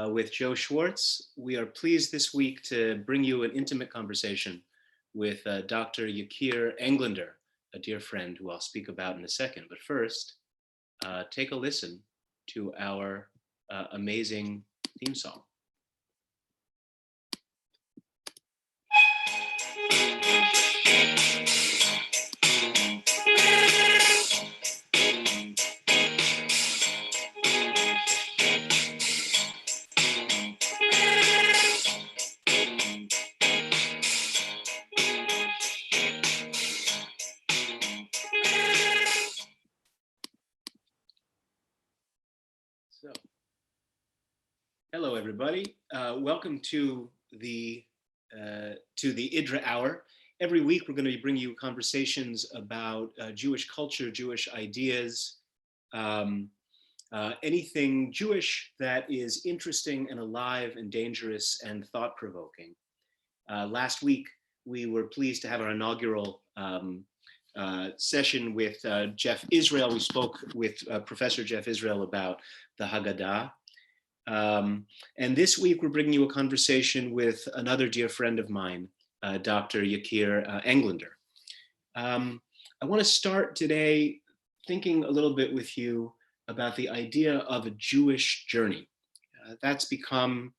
with Joe Schwartz. We are pleased this week to bring you an intimate conversation with Dr. Yakir Englander, a dear friend who I'll speak about in a second. But first, take a listen to our amazing theme song. So, hello everybody. Welcome to the Idra Hour. Every week we're going to be bringing you conversations about Jewish culture, Jewish ideas, anything Jewish that is interesting and alive and dangerous and thought-provoking. Last week we were pleased to have our inaugural session with Jeff Israel. We spoke with Professor Jeff Israel about the Haggadah. And this week we're bringing you a conversation with another dear friend of mine, Dr. Yakir Englander. I want to start today thinking a little bit with you about the idea of a Jewish journey. That's become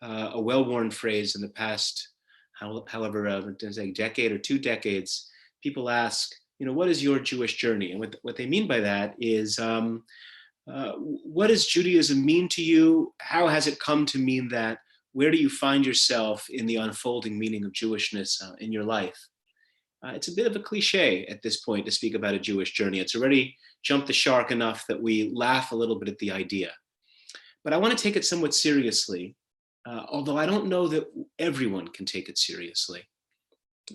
a well-worn phrase in the past, however, decade or 2 decades. People ask, what is your Jewish journey? And what they mean by that is, what does Judaism mean to you? How has it come to mean that? Where do you find yourself in the unfolding meaning of Jewishness in your life? It's a bit of a cliche at this point to speak about a Jewish journey. It's already jumped the shark enough that we laugh a little bit at the idea. But I want to take it somewhat seriously, although I don't know that everyone can take it seriously.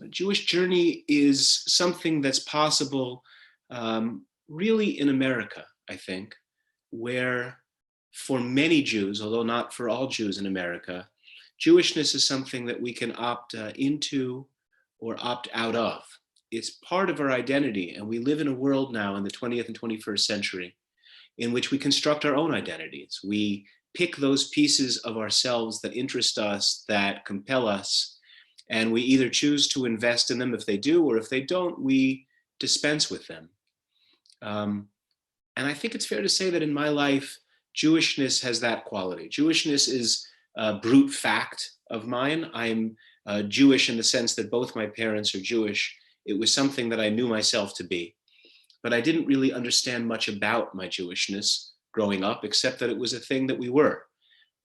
A Jewish journey is something that's possible really in America, I think, where for many Jews, although not for all Jews in America, Jewishness is something that we can opt into or opt out of. It's part of our identity, and we live in a world now in the 20th and 21st century in which we construct our own identities. We pick those pieces of ourselves that interest us, that compel us, and we either choose to invest in them if they do, or if they don't, we dispense with them. And I think it's fair to say that in my life, Jewishness has that quality. Jewishness is a brute fact of mine. I'm Jewish in the sense that both my parents are Jewish. It was something that I knew myself to be. But I didn't really understand much about my Jewishness growing up, except that it was a thing that we were.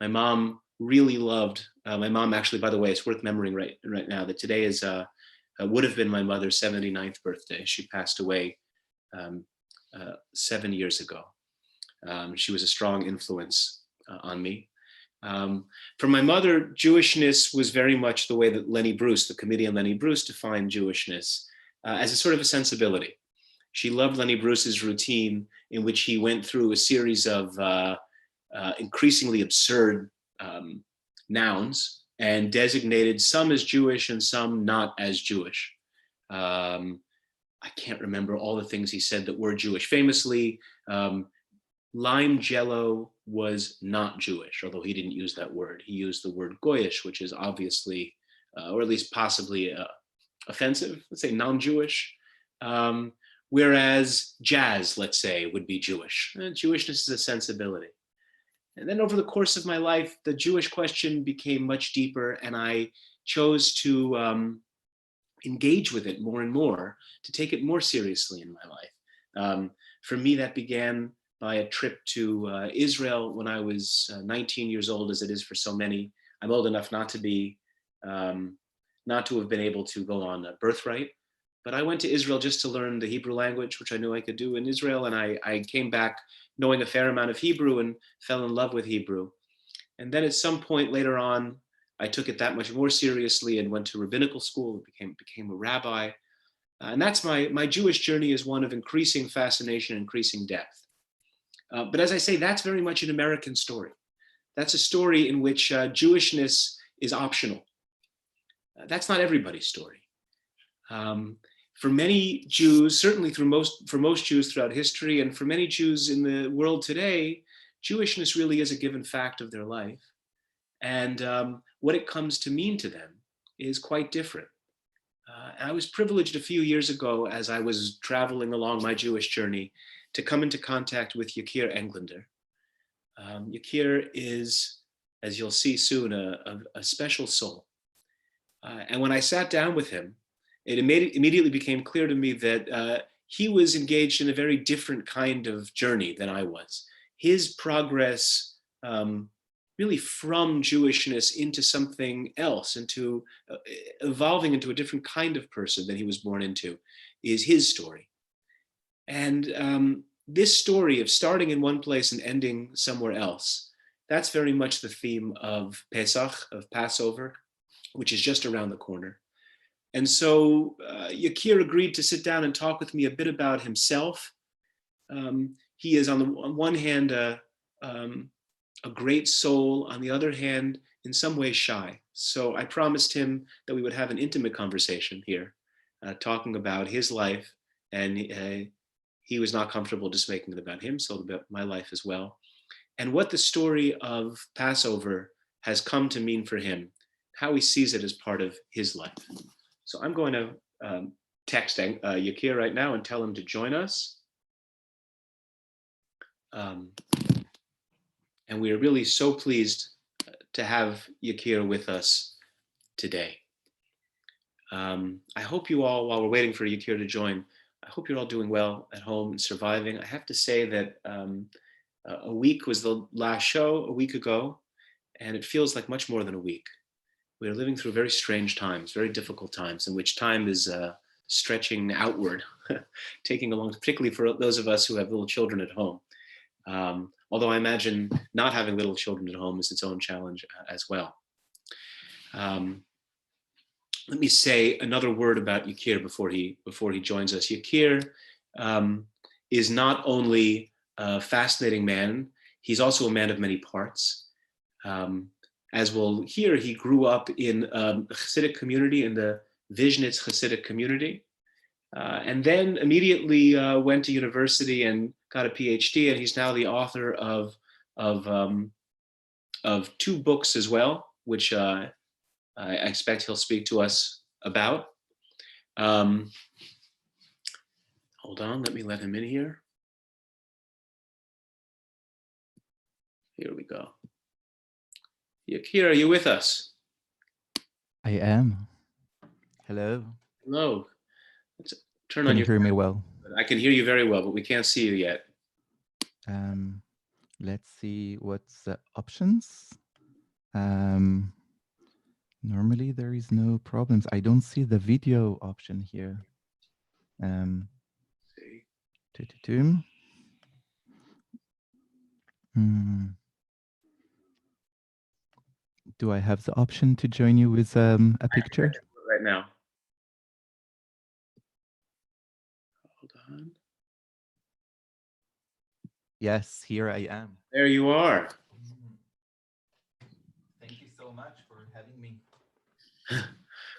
My mom really loved, my mom actually, by the way, it's worth remembering right now that today is would have been my mother's 79th birthday. She passed away 7 years ago. She was a strong influence on me. For my mother, Jewishness was very much the way that Lenny Bruce, the comedian Lenny Bruce, defined Jewishness as a sort of a sensibility. She loved Lenny Bruce's routine in which he went through a series of increasingly absurd nouns and designated some as Jewish and some not as Jewish. I can't remember all the things he said that were Jewish. Famously, lime jello was not Jewish, although he didn't use that word. He used the word goyish, which is obviously, or at least possibly offensive, let's say non-Jewish. Whereas jazz, let's say, would be Jewish. Jewishness is a sensibility. And then over the course of my life, the Jewish question became much deeper, and I chose to engage with it more and more, to take it more seriously in my life. For me, that began by a trip to Israel when I was 19 years old, as it is for so many. I'm old enough not to be, not to have been able to go on a birthright, but I went to Israel just to learn the Hebrew language, which I knew I could do in Israel, and I came back knowing a fair amount of Hebrew and fell in love with Hebrew. And then at some point later on, I took it that much more seriously and went to rabbinical school and became a rabbi. And that's my Jewish journey is one of increasing fascination, increasing depth. But as I say, that's very much an American story. That's a story in which Jewishness is optional. That's not everybody's story. For many Jews, certainly for most Jews throughout history, and for many Jews in the world today, Jewishness really is a given fact of their life. And what it comes to mean to them is quite different. I was privileged a few years ago as I was traveling along my Jewish journey to come into contact with Yakir Englander. Yakir is, as you'll see soon, a special soul. And when I sat down with him, it immediately became clear to me that he was engaged in a very different kind of journey than I was. His progress really from Jewishness into something else, into evolving into a different kind of person than he was born into, is his story. And this story of starting in one place and ending somewhere else, that's very much the theme of Pesach, of Passover, which is just around the corner. And so Yakir agreed to sit down and talk with me a bit about himself. He is on one hand a great soul, on the other hand, in some ways shy. So I promised him that we would have an intimate conversation here, talking about his life, and he was not comfortable just making it about him, so about my life as well, and what the story of Passover has come to mean for him, how he sees it as part of his life. So I'm going to text Yakir right now and tell him to join us. And we are really so pleased to have Yakir with us today. I hope you all, while we're waiting for Yakir to join, I hope you're all doing well at home and surviving. I have to say that a week was the last show a week ago, and it feels like much more than a week. We are living through very strange times, very difficult times, in which time is stretching outward, taking along, particularly for those of us who have little children at home. Although I imagine not having little children at home is its own challenge as well. Let me say another word about Yakir before he joins us. Yakir is not only a fascinating man, he's also a man of many parts. As we'll hear, he grew up in a Hasidic community, in the Vizhnitz Hasidic community, and then immediately went to university and got a PhD, and he's now the author of two books as well, which I expect he'll speak to us about. Hold on, let me let him in here. Here we go. Yakir, are you with us? I am. Hello. Hello. Let's turn Can on you your hear me well? I can hear you very well, but we can't see you yet. Let's see what's the options. Normally there is no problems. I don't see the video option here. Do I have the option to join you with a picture? Right now. Hold on. Yes, here I am. There you are. Thank you so much for having me.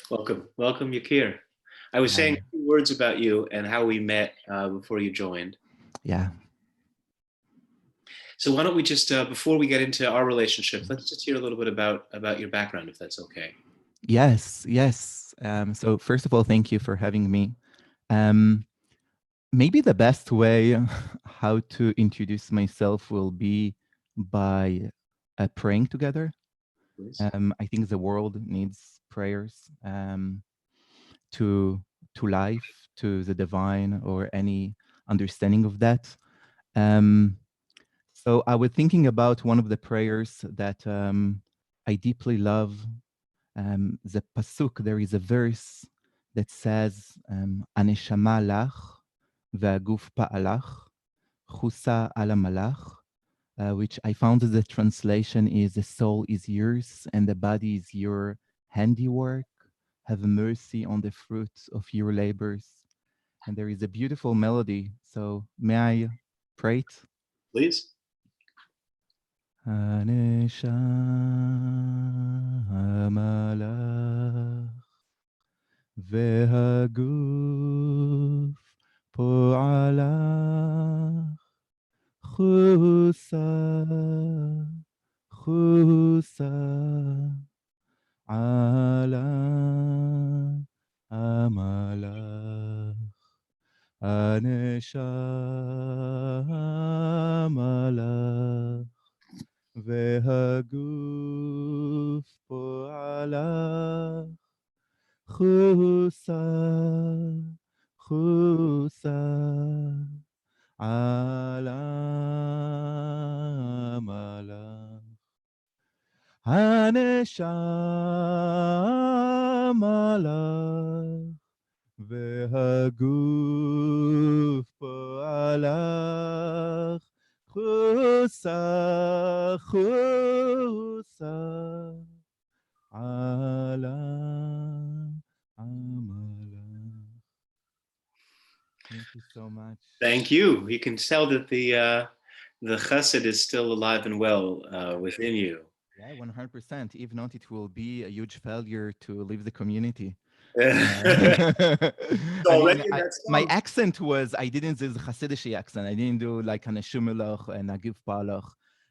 Welcome, Yakir. I was saying a few words about you and how we met before you joined. Yeah. So why don't we just, before we get into our relationship, let's just hear a little bit about your background, if that's okay. Yes. So first of all, thank you for having me. Maybe the best way how to introduce myself will be by praying together. I think the world needs prayers to life, to the divine, or any understanding of that. So I was thinking about one of the prayers that I deeply love. The pasuk, there is a verse that says, "Aneshama lach ve'aguf pa'alach, chusa ala malach," which I found the translation is, "The soul is yours and the body is your handiwork. Have mercy on the fruits of your labors." And there is a beautiful melody. So may I pray it? Please. הנשמה לך והגוף פועלך Chusa, chusa, ala amalach, הנשם הלך והגוף פועלך חוסה חוסה על המלך הנשם הלך והגוף פועלך חוסה חוסה על המלך. Thank you so much. Thank you. You can tell that the chesed is still alive and well within you. Yeah, 100%. If not, it will be a huge failure to leave the community. So I mean, that my song. accent was, I didn't do the Hasidic accent. I didn't do like an Shumelach and a Gif Palach.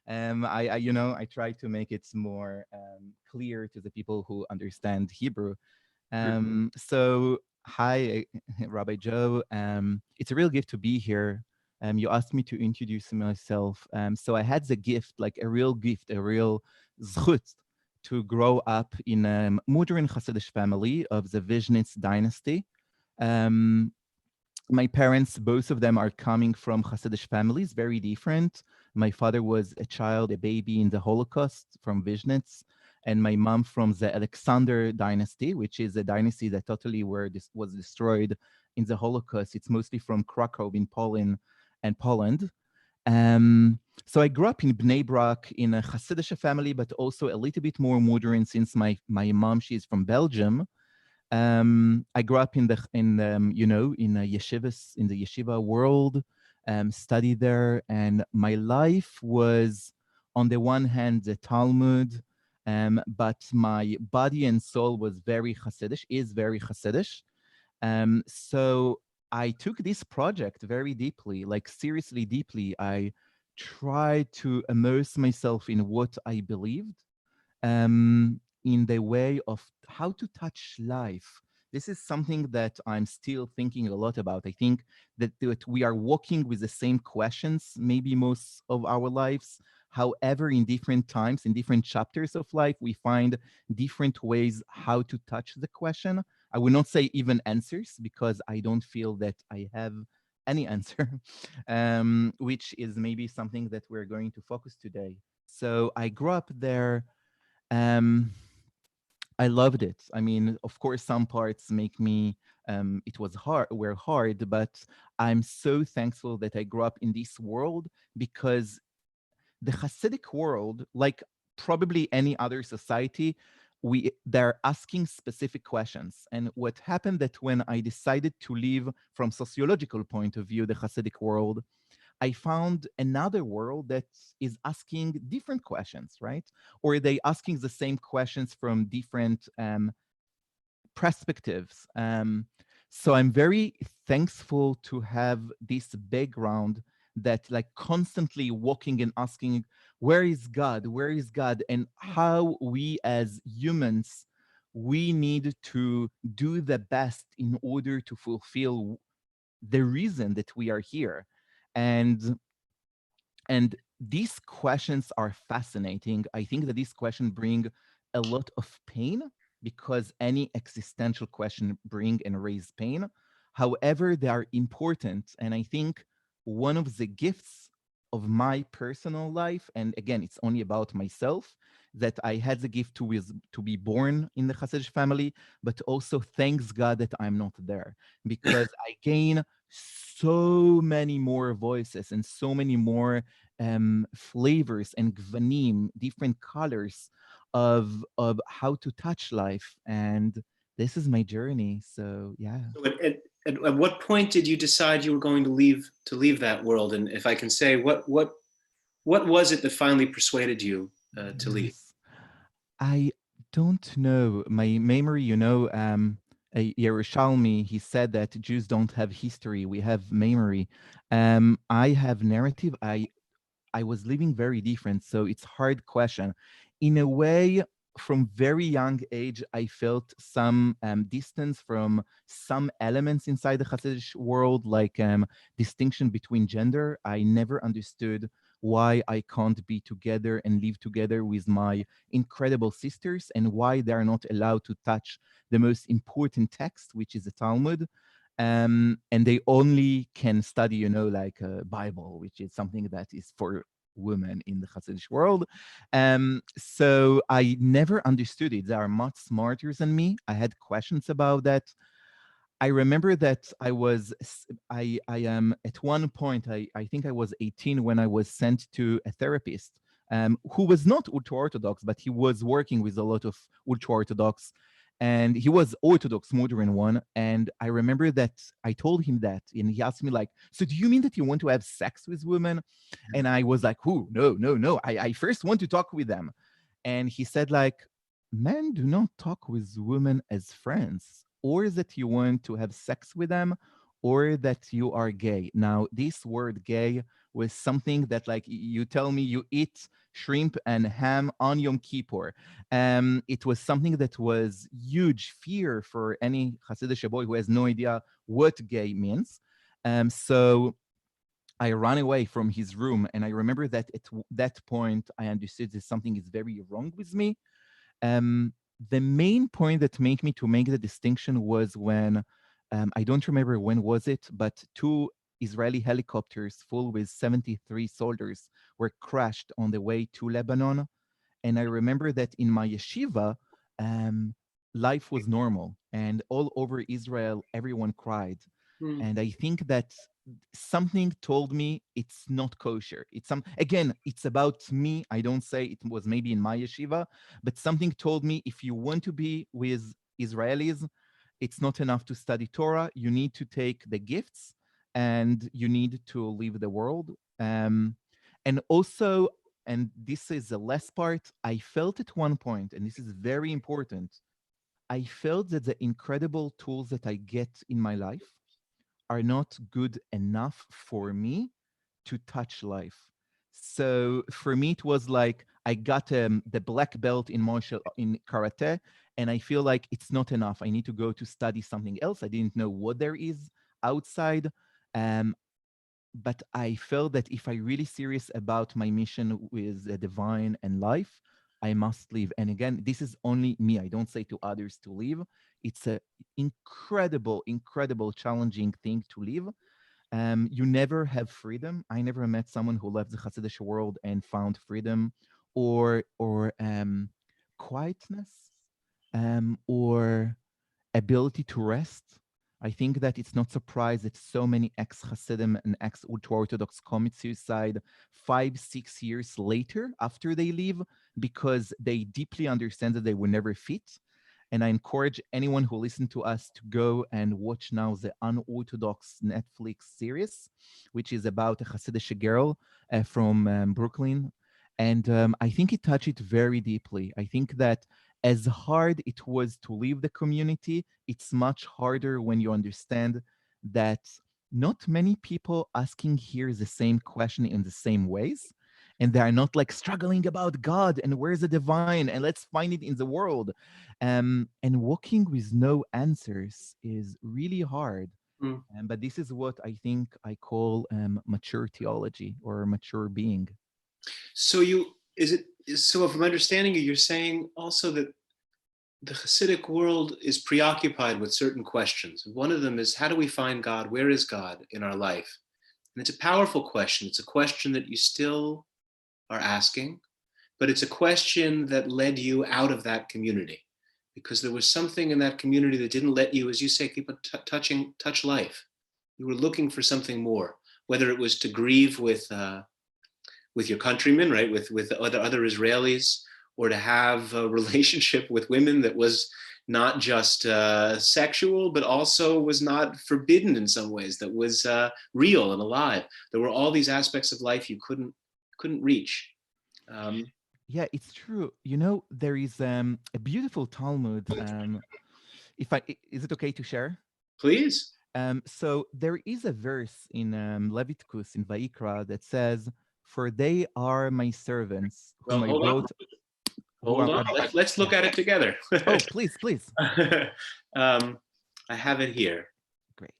I try to make it more clear to the people who understand Hebrew. So, hi, Rabbi Joe. It's a real gift to be here. You asked me to introduce myself. So I had the gift, like a real gift, a real zchut, to grow up in a modern Hasidic family of the Vizhnitz dynasty. My parents, both of them are coming from Hasidic families, very different. My father was a child, a baby in the Holocaust from Vizhnitz, and my mom from the Alexander dynasty, which is a dynasty that totally was destroyed in the Holocaust. It's mostly from Krakow in Poland and Poland. So I grew up in Bnei Brak in a Hasidic family, but also a little bit more modern since my mom, she's from Belgium. I grew up in the yeshivas, in the yeshiva world, studied there, and my life was, on the one hand, the Talmud, but my body and soul was very Hasidic, is very Hasidic. So I took this project very deeply, like seriously deeply. I tried to immerse myself in what I believed, in the way of how to touch life. This is something that I'm still thinking a lot about. I think that we are walking with the same questions, maybe most of our lives. However, in different times, in different chapters of life, we find different ways how to touch the question. I will not say even answers, because I don't feel that I have any answer, which is maybe something that we're going to focus today. So I grew up there. I loved it. I mean, of course, some parts make me, were hard, but I'm so thankful that I grew up in this world, because the Hasidic world, like probably any other society, they're asking specific questions. And what happened that when I decided to leave, from sociological point of view, the Hasidic world, I found another world that is asking different questions, right? Or they asking the same questions from different perspectives. So I'm very thankful to have this background that, like, constantly walking and asking, where is God? Where is God? And how we as humans, we need to do the best in order to fulfill the reason that we are here. And these questions are fascinating. I think that these questions bring a lot of pain, because any existential question bring and raise pain. However, they are important. And I think one of the gifts of my personal life, and again, it's only about myself, that I had the gift to be born in the Hasidic family, but also thanks God that I'm not there, because I gain so many more voices and so many more flavors and gvanim, different colors of how to touch life. And this is my journey. So yeah. So at what point did you decide you were going to leave that world? And if I can say, what was it that finally persuaded you to leave? Yes. I don't know. My memory, Yerushalmi, he said that Jews don't have history. We have memory. I have narrative. I was living very different. So it's hard question. In a way, from very young age, I felt some distance from some elements inside the Hasidic world, like distinction between gender. I never understood why I can't be together and live together with my incredible sisters, and why they are not allowed to touch the most important text, which is the Talmud. And they only can study, like Bible, which is something that is for women in the Hasidic world. So I never understood it. They are much smarter than me. I had questions about that. I remember that I am at one point, I think I was 18 when I was sent to a therapist who was not ultra-Orthodox, but he was working with a lot of ultra-Orthodox, and he was Orthodox modern one. And I remember that I told him that, and he asked me like, so do you mean that you want to have sex with women? And I was like, who? No, no, no. I first want to talk with them. And he said like, men do not talk with women as friends, or that you want to have sex with them, or that you are gay. Now, this word gay was something that, like, you tell me you eat shrimp and ham on Yom Kippur. It was something that was huge fear for any Hasidic boy who has no idea what gay means. So I ran away from his room, and I remember that at that point I understood that something is very wrong with me. um, the main point that made me to make the distinction was when, I don't remember when was it, but two Israeli helicopters full with 73 soldiers were crashed on the way to Lebanon. And I remember that in my yeshiva, um, life was normal, and all over Israel, everyone cried. Mm, And I think that something told me it's not kosher. Again, it's about me. I don't say it was maybe in my yeshiva, but something told me if you want to be with Israelis, it's not enough to study Torah. You need to take the gifts, and you need to leave the world. And also, and this is the last part, I felt at one point, and this is very important, I felt that the incredible tools that I get in my life are not good enough for me to touch life. So for me, it was like I got the black belt in karate, and I feel like it's not enough. I need to go to study something else. I didn't know what there is outside. Um, but I felt that if I really serious about my mission with the divine and life, I must leave. And again, this is only me. I don't say to others to leave. It's a incredible, incredible, challenging thing to leave. You never have freedom. I never met someone who left the Hasidic world and found freedom or quietness, or ability to rest. I think that it's not surprised that so many ex-Hasidim and ex-ultra-Orthodox commit suicide 5-6 years later after they leave, because they deeply understand that they will never fit. And I encourage anyone who listens to us to go and watch now the Unorthodox Netflix series, which is about a Hasidic girl from Brooklyn. And I think it touched it very deeply. I think that as hard it was to leave the community, it's much harder when you understand that not many people asking here the same question in the same ways. And they are not like struggling about God and where's the divine and let's find it in the world. And walking with no answers is really hard. mm. But this is what I think I call mature theology or mature being. So if I'm understanding you, you're saying also that the Hasidic world is preoccupied with certain questions. One of them is, how do we find God? Where is God in our life? And it's a powerful question. It's a question that you still are asking, but it's a question that led you out of that community because there was something in that community that didn't let you, as you say, keep touch life. You were looking for something more, whether it was to grieve with your countrymen, right, with other Israelis, or to have a relationship with women that was not just sexual, but also was not forbidden in some ways, that was real and alive. There were all these aspects of life you couldn't reach. Yeah, it's true. There is a beautiful Talmud. Is it okay to share? Please. So there is a verse in Leviticus in Vayikra that says, for they are my servants, Well, whom I hold on. brought. Hold on. Let's look at it together. Oh, please. I have it here. Great.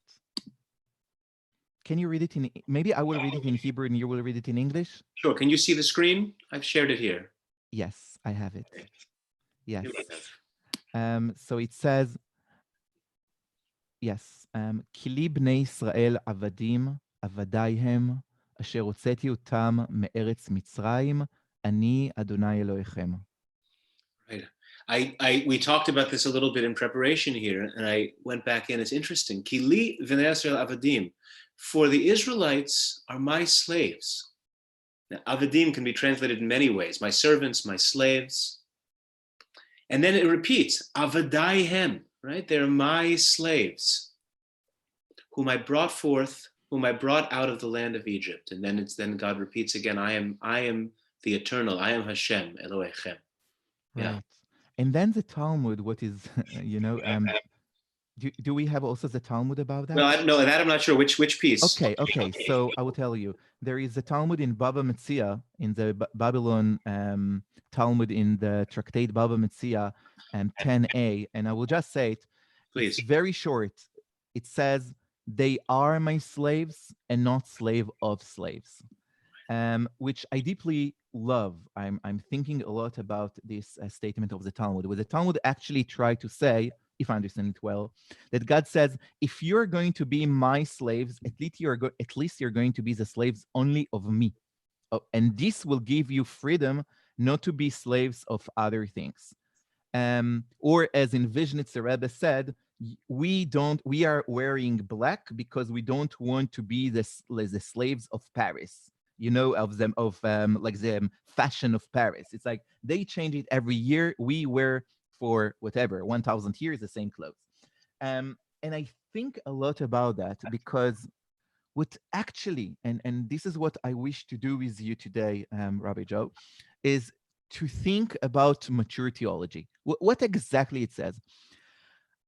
Can you read it in, maybe I will read it in Hebrew and you will read it in English? Sure. Can you see the screen? I've shared it here. Yes, I have it. Okay. Yes. Here we go. So it says, yes, כי בני ישראל עבדים, עבדי הם, אשר הוצאתי אותם מארץ מצרים, אני אדוני אלוהיכם. Right. We talked about this a little bit in preparation here, and I went back in. It's interesting. Kili v'nei Yisrael avadim. For the Israelites are my slaves. Now, avadim can be translated in many ways. My servants, my slaves. And then it repeats, avadaihem, right? They're my slaves, whom I brought forth, whom I brought out of the land of Egypt. And then God repeats again, I am the eternal, I am Hashem, Elohechem. Right. Yeah. And then the Talmud, what is, do we have also the Talmud about that? Well, I don't know that. I'm not sure which piece. Okay. So I will tell you. There is a Talmud in Baba Metzia, in the Babylon Talmud in the Tractate Baba Metzia 10a, and I will just say it. Please. It's very short. It says, they are my slaves and not slave of slaves. Which I deeply love. I'm thinking a lot about this statement of the Talmud, where the Talmud actually tried to say, if I understand it well, that God says, if you're going to be my slaves, at least you're going to be the slaves only of me. And this will give you freedom not to be slaves of other things. Or as in Vizhnitz Rebbe said, we are wearing black because we don't want to be the slaves of Paris. Of like the fashion of Paris. It's like they change it every year. We wear for whatever 1,000 years the same clothes, and I think a lot about that, because what actually, and this is what I wish to do with you today, Rabbi Joe, is to think about mature theology. What exactly it says.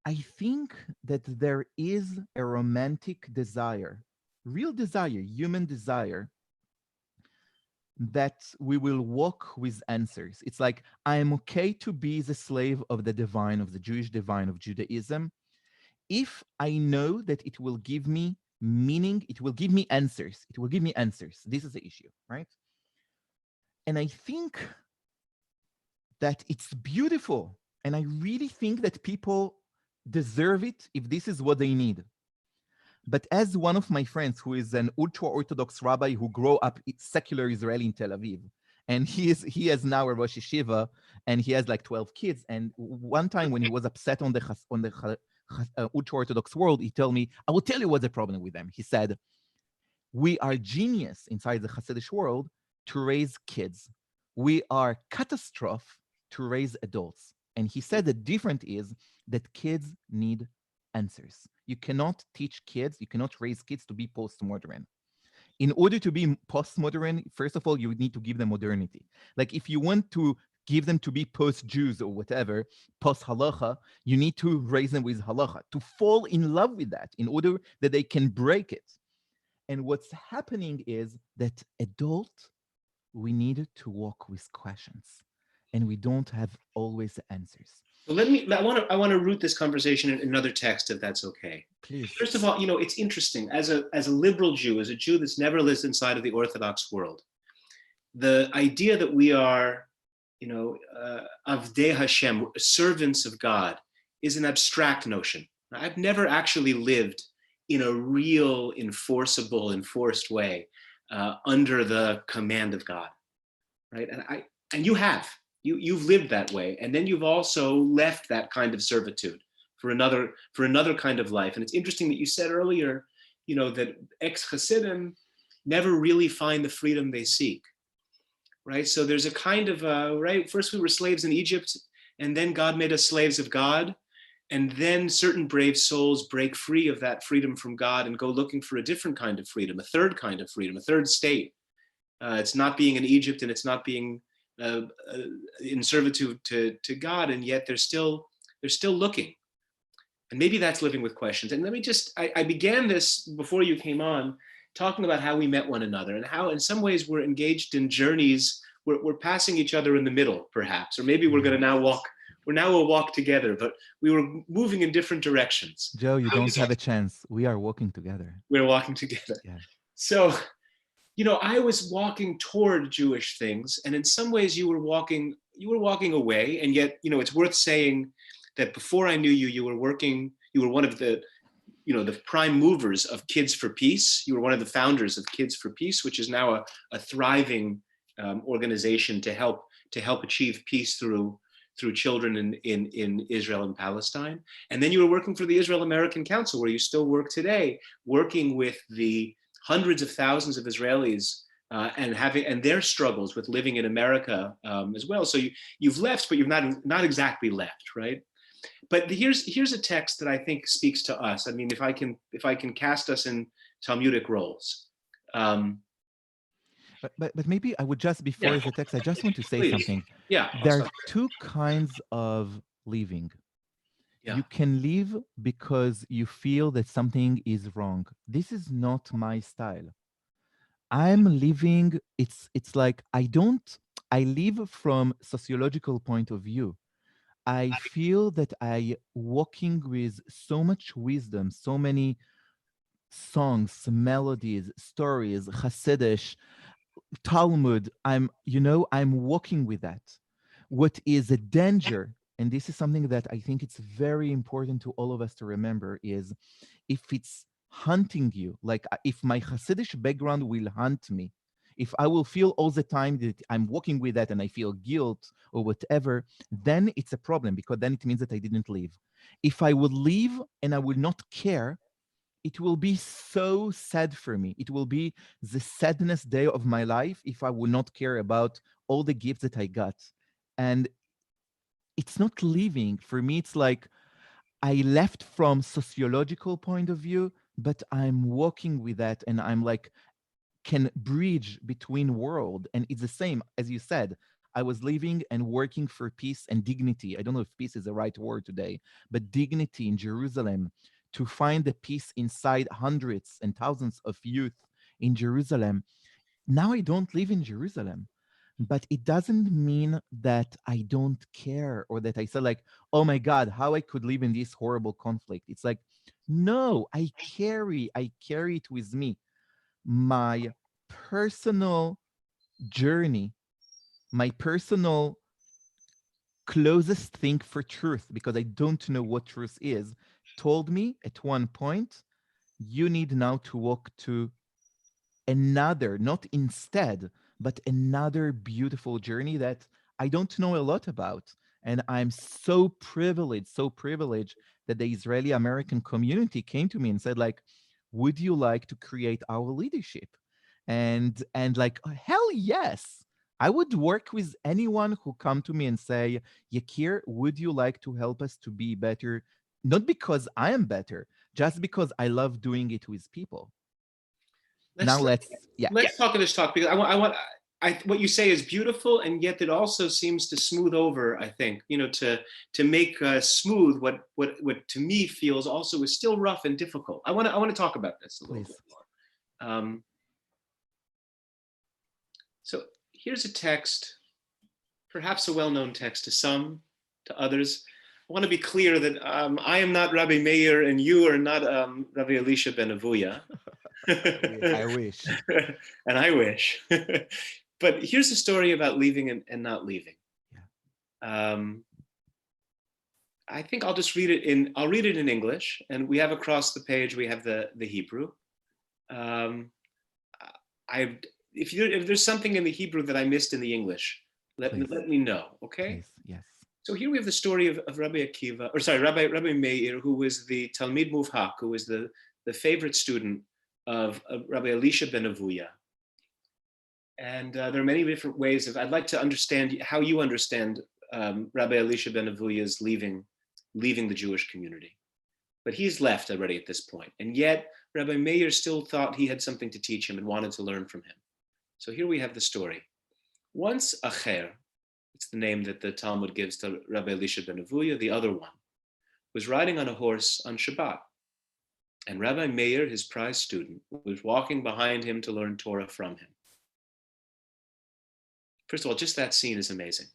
I think that there is a romantic desire, real desire, human desire, that we will walk with answers. It's like, I am okay to be the slave of the divine, of the Jewish divine, of Judaism, if I know that it will give me meaning, it will give me answers. It will give me answers. This is the issue, right? And I think that it's beautiful. And I really think that people deserve it if this is what they need. But as one of my friends, who is an ultra-Orthodox rabbi who grew up secular Israeli in Tel Aviv, and he is now a Rosh Yeshiva, and he has like 12 kids. And one time when he was upset on the ultra-Orthodox world, he told me, I will tell you what's the problem with them. He said, we are genius inside the Hasidic world to raise kids. We are catastrophe to raise adults. And he said the difference is that kids need answers. You cannot teach kids, you cannot raise kids to be postmodern. In order to be postmodern, first of all, you need to give them modernity. Like if you want to give them to be post-Jews or whatever, post-halacha, you need to raise them with halacha, to fall in love with that in order that they can break it. And what's happening is that we need to walk with questions, and we don't have always the answers. Well, I want to root this conversation in another text, if that's okay. Please. First of all, it's interesting, as a liberal Jew, as a Jew that's never lived inside of the Orthodox world, the idea that we are, Avdei Hashem, servants of God, is an abstract notion. I've never actually lived in a real, enforced way under the command of God, right? And you have. You've lived that way, and then you've also left that kind of servitude for another kind of life. And it's interesting that you said earlier, that ex-Hasidim never really find the freedom they seek, right? So there's a kind of right. First we were slaves in Egypt, and then God made us slaves of God, and then certain brave souls break free of that freedom from God and go looking for a different kind of freedom, a third kind of freedom, a third state. It's not being in Egypt, and it's not being in servitude to God, and yet they're still looking. And maybe that's living with questions. And let me I began this before you came on, talking about how we met one another and how in some ways we're engaged in journeys. We're passing each other in the middle, perhaps, or maybe we're going to now walk. We'll walk together, but we were moving in different directions. Joe, you don't have a chance. We are walking together. We're walking together. Yeah. So, I was walking toward Jewish things, and in some ways you were walking away. And yet, it's worth saying that before I knew you, you were one of the prime movers of Kids for Peace. You were one of the founders of Kids for Peace, which is now a thriving organization to help achieve peace through children in Israel and Palestine. And then you were working for the Israel-American Council, where you still work today, working with the hundreds of thousands of Israelis and their struggles with living in America as well. So you've left, but you've not exactly left, right? But here's a text that I think speaks to us. I mean, if I can cast us in Talmudic roles. But maybe I would just, before the text, I just want to say something. Yeah. There are two kinds of leaving. Yeah. You can leave because you feel that something is wrong. This is not my style. I'm leaving, it's like I leave from sociological point of view. I feel that I walking with so much wisdom, so many songs, melodies, stories, Hasidic, Talmud. I'm walking with that. What is a danger, and this is something that I think it's very important to all of us to remember, is if it's hunting you, like if my Hasidic background will hunt me, if I will feel all the time that I'm walking with that and I feel guilt or whatever, then it's a problem, because then it means that I didn't leave. If I would leave and I will not care, it will be so sad for me. It will be the sadness day of my life if I will not care about all the gifts that I got. And it's not leaving. For me, it's like I left from sociological point of view, but I'm walking with that, and I'm like, can bridge between world. And it's the same, as you said, I was living and working for peace and dignity. I don't know if peace is the right word today, but dignity in Jerusalem, to find the peace inside hundreds and thousands of youth in Jerusalem. Now I don't live in Jerusalem, but it doesn't mean that I don't care, or that I say like, oh my God, how I could live in this horrible conflict. It's like, no, I carry it with me. My personal journey, my personal closest thing for truth, because I don't know what truth is, told me at one point, you need now to walk to another, not instead, but another beautiful journey that I don't know a lot about. And I'm so privileged that the Israeli American community came to me and said, like, would you like to create our leadership? And like, oh, hell yes. I would work with anyone who come to me and say, Yakir, would you like to help us to be better? Not because I am better, just because I love doing it with people. Let's talk of this talk, because what you say is beautiful, and yet it also seems to smooth over, I think, to make smooth what to me feels also is still rough and difficult. I want to talk about this a little bit more. So here's a text, perhaps a well-known text to some, to others. I want to be clear that I am not Rabbi Meir and you are not Rabbi Elisha ben Avuya. I wish. And I wish. But here's a story about leaving and not leaving. Yeah. I think I'll just read it in English, and we have across the page, we have the Hebrew. If there's something in the Hebrew that I missed in the English, let me know, okay? Please, yes. So here we have the story of Rabbi Meir, who was the Talmid Muvhak, who was the favorite student of Rabbi Elisha ben Avuya. And there are many different ways I'd like to understand how you understand Rabbi Elisha ben Avuya's leaving the Jewish community. But he's left already at this point. And yet Rabbi Meir still thought he had something to teach him and wanted to learn from him. So here we have the story. Once Acher, it's the name that the Talmud gives to Rabbi Elisha ben Avuya, the other one, was riding on a horse on Shabbat. And Rabbi Meir, his prize student, was walking behind him to learn Torah from him. First of all, just that scene is amazing.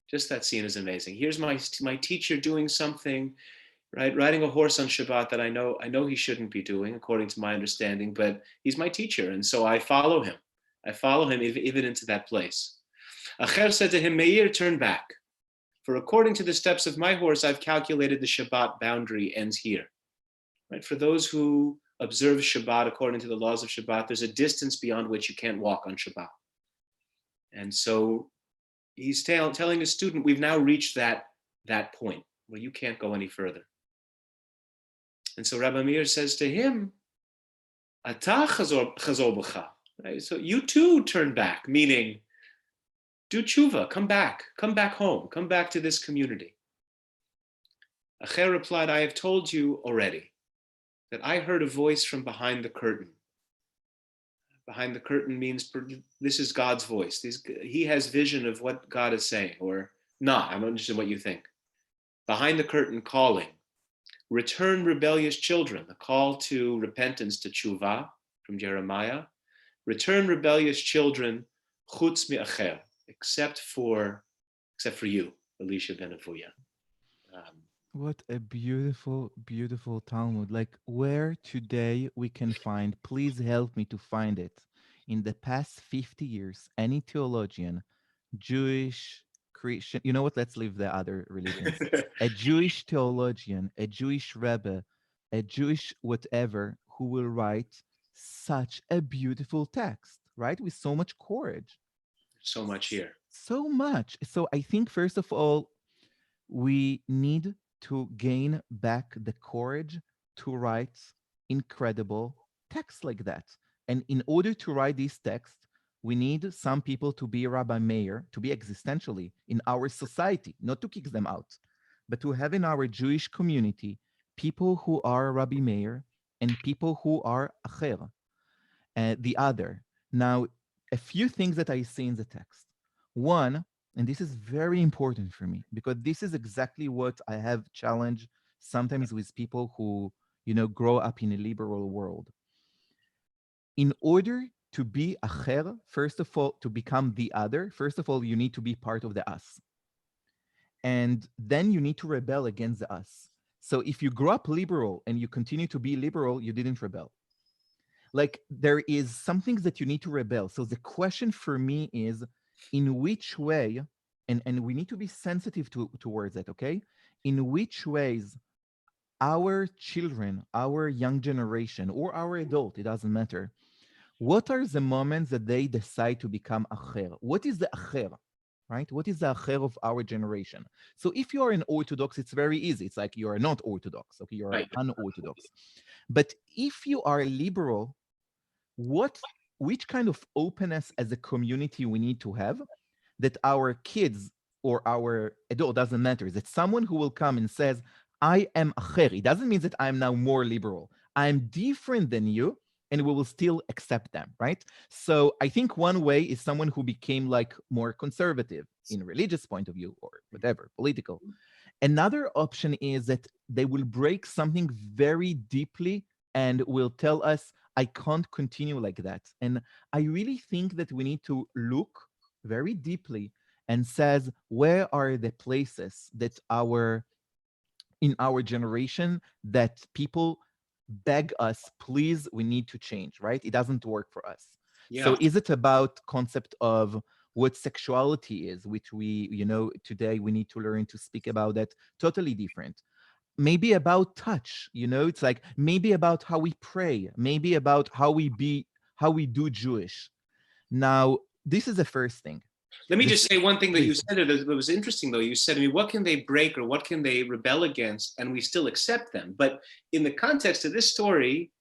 Just that scene is amazing. Here's my teacher doing something, right? Riding a horse on Shabbat that I know he shouldn't be doing, according to my understanding, but he's my teacher, and so I follow him. I follow him even into that place. Acher said to him, Meir, turn back. For according to the steps of my horse, I've calculated the Shabbat boundary ends here. Right? For those who observe Shabbat according to the laws of Shabbat, there's a distance beyond which you can't walk on Shabbat. And so he's telling the student, we've now reached that point where you can't go any further. And so Rabbi Meir says to him, Ata chazor b'cha. Right? So you too turn back, meaning do tshuva, come back home, come back to this community. Acher replied, I have told you already that I heard a voice from behind the curtain. Behind the curtain means this is God's voice. He has vision of what God is saying, or not. I'm interested in what you think. Behind the curtain calling, return rebellious children, the call to repentance, to tshuva from Jeremiah. Return rebellious children, chutz mi'acher, except for you, Elisha ben Avuya. What a beautiful, beautiful Talmud. Like where today we can find, please help me to find it. In the past 50 years, any theologian, Jewish, Christian, you know what, let's leave the other religions. A Jewish theologian, a Jewish Rebbe, a Jewish whatever, who will write such a beautiful text, right? With so much courage. So much here. So much. So I think, first of all, we need to gain back the courage to write incredible texts like that. And in order to write these texts, we need some people to be Rabbi Meir, to be existentially in our society, not to kick them out, but to have in our Jewish community people who are Rabbi Meir and people who are Acher, the other. Now, a few things that I see in the text. One, and this is very important for me because this is exactly what I have challenged sometimes with people who, grow up in a liberal world. In order to be acher, first of all, to become the other, first of all, you need to be part of the us. And then you need to rebel against the us. So if you grow up liberal and you continue to be liberal, you didn't rebel. Like there is something that you need to rebel. So the question for me is, in which way, and we need to be sensitive towards it, okay? In which ways our children, our young generation, or our adult, it doesn't matter, what are the moments that they decide to become acher? What is the acher, right? What is the acher of our generation? So if you are an Orthodox, it's very easy. It's like you are not Orthodox, okay? You are unorthodox. But if you are liberal, which kind of openness as a community we need to have that our kids or our adult, doesn't matter, that someone who will come and says, I am acher, it doesn't mean that I'm now more liberal. I'm different than you, and we will still accept them, right? So I think one way is someone who became like more conservative in a religious point of view or whatever, political. Another option is that they will break something very deeply and will tell us, I can't continue like that. And I really think that we need to look very deeply and says, where are the places that in our generation that people beg us, please, we need to change, right? It doesn't work for us. Yeah. So is it about concept of what sexuality is, which we, today we need to learn to speak about that, totally different. Maybe about touch, it's like maybe about how we pray, maybe about how we do Jewish. Now, this is the first thing. Let me just say one thing that you said that was interesting, though. You said, what can they break or what can they rebel against, and we still accept them? But in the context of this story,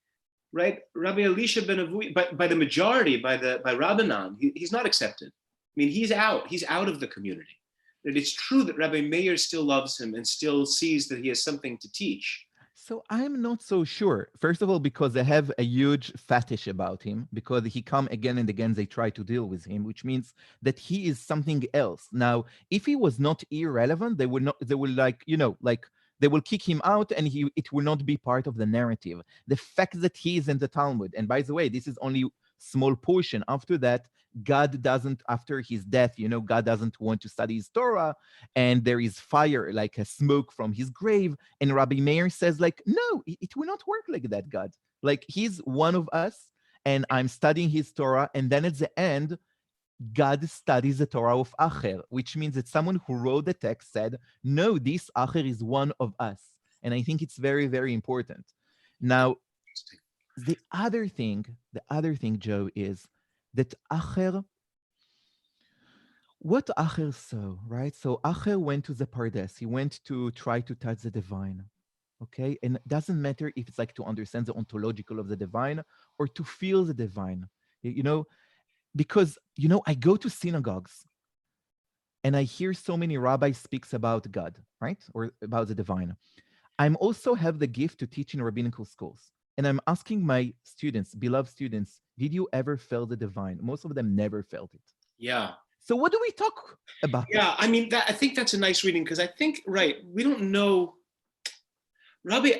right, Rabbi Elisha ben Avuya, by the majority, by Rabbanan, he's not accepted. I mean, he's out of the community. And it's true that Rabbi Meir still loves him and still sees that he has something to teach. So I'm not so sure. First of all, because they have a huge fetish about him, because he come again and again, they try to deal with him, which means that he is something else. Now, if he was not irrelevant, they would They will kick him out and it will not be part of the narrative. The fact that he is in the Talmud, and by the way, this is only small portion. After that, God doesn't, after his death, God doesn't want to study his Torah, and there is fire, like a smoke from his grave. And Rabbi Meir says, like, no, it will not work like that, God. Like, he's one of us, and I'm studying his Torah. And then at the end, God studies the Torah of Acher, which means that someone who wrote the text said, no, this Acher is one of us. And I think it's very, very important. Now, the other thing, Joe, is that Acher, what Acher saw, right? So Acher went to the Pardes. He went to try to touch the divine, okay? And it doesn't matter if it's like to understand the ontological of the divine or to feel the divine, because, I go to synagogues and I hear so many rabbis speaks about God, right? Or about the divine. I'm also have the gift to teach in rabbinical schools. And I'm asking my students, beloved students, did you ever feel the divine? Most of them never felt it. Yeah. So what do we talk about? Yeah, I mean, I think that's a nice reading, because I think, right, we don't know. Rabbi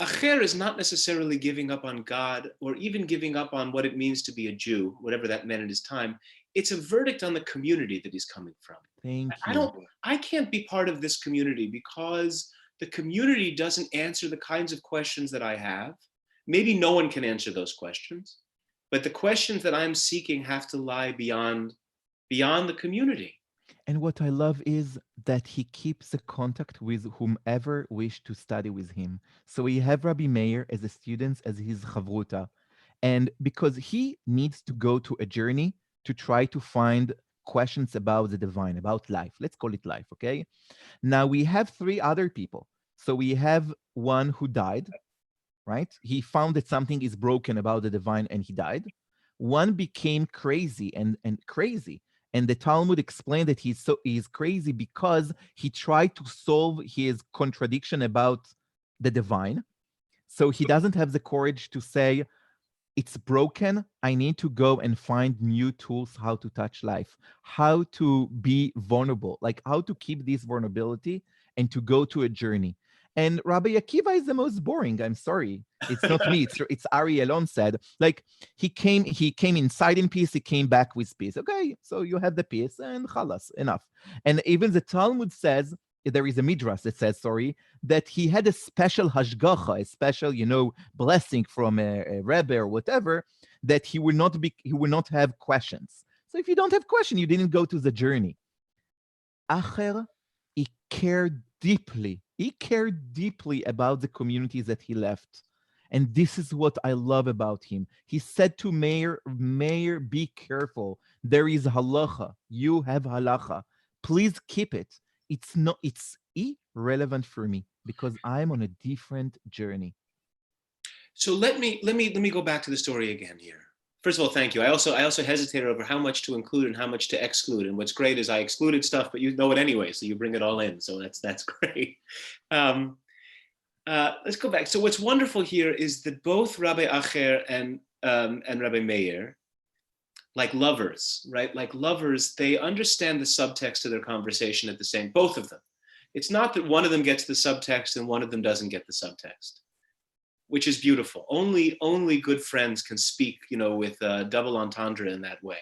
Acher is not necessarily giving up on God or even giving up on what it means to be a Jew, whatever that meant in his time. It's a verdict on the community that he's coming from. Thank you. I can't be part of this community because the community doesn't answer the kinds of questions that I have. Maybe no one can answer those questions, but the questions that I'm seeking have to lie beyond the community. And what I love is that he keeps the contact with whomever wish to study with him. So we have Rabbi Meir as a student, as his chavruta. And because he needs to go to a journey to try to find questions about the divine, about life. Let's call it life, okay? Now we have 3 other people. So we have one who died, right? He found that something is broken about the divine and he died. One became crazy and crazy. And the Talmud explained that he's crazy because he tried to solve his contradiction about the divine. So he doesn't have the courage to say, it's broken. I need to go and find new tools how to touch life, how to be vulnerable, like how to keep this vulnerability and to go to a journey. And Rabbi Akiva is the most boring. I'm sorry. It's not me. It's Ari Elon said, like he came inside in peace. He came back with peace. Okay, so you have the peace and chalas, enough. And even the Talmud says, there is a midrash that says, that he had a special hashgacha, a special, blessing from a rebbe or whatever, that he will not have questions. So if you don't have question, you didn't go to the journey. Acher, he cared deeply. He cared deeply about the communities that he left. And this is what I love about him. He said to Meir, be careful. There is halacha. You have halacha. Please keep it. It's irrelevant for me because I'm on a different journey. So let me go back to the story again here. First of all, thank you. I also hesitated over how much to include and how much to exclude. And what's great is I excluded stuff, but you know it anyway, so you bring it all in. So that's great. Let's go back. So what's wonderful here is that both Rabbi Acher and Rabbi Meir, like lovers, right? Like lovers, they understand the subtext of their conversation at the same, both of them. It's not that one of them gets the subtext and one of them doesn't get the subtext, which is beautiful. Only good friends can speak, with a double entendre in that way,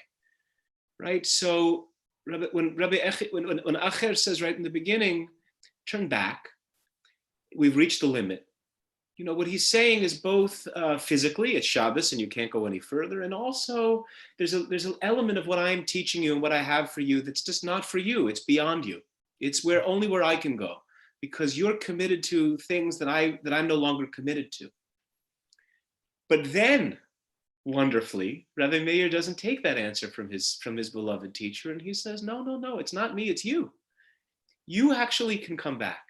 right? So when Acher says right in the beginning, turn back, we've reached the limit. What he's saying is both physically, it's Shabbos and you can't go any further, and also there's an element of what I'm teaching you and what I have for you that's just not for you. It's beyond you. It's only where I can go, because you're committed to things that I'm no longer committed to. But then, wonderfully, Rabbi Meir doesn't take that answer from his beloved teacher, and he says, no, it's not me, it's you. You actually can come back.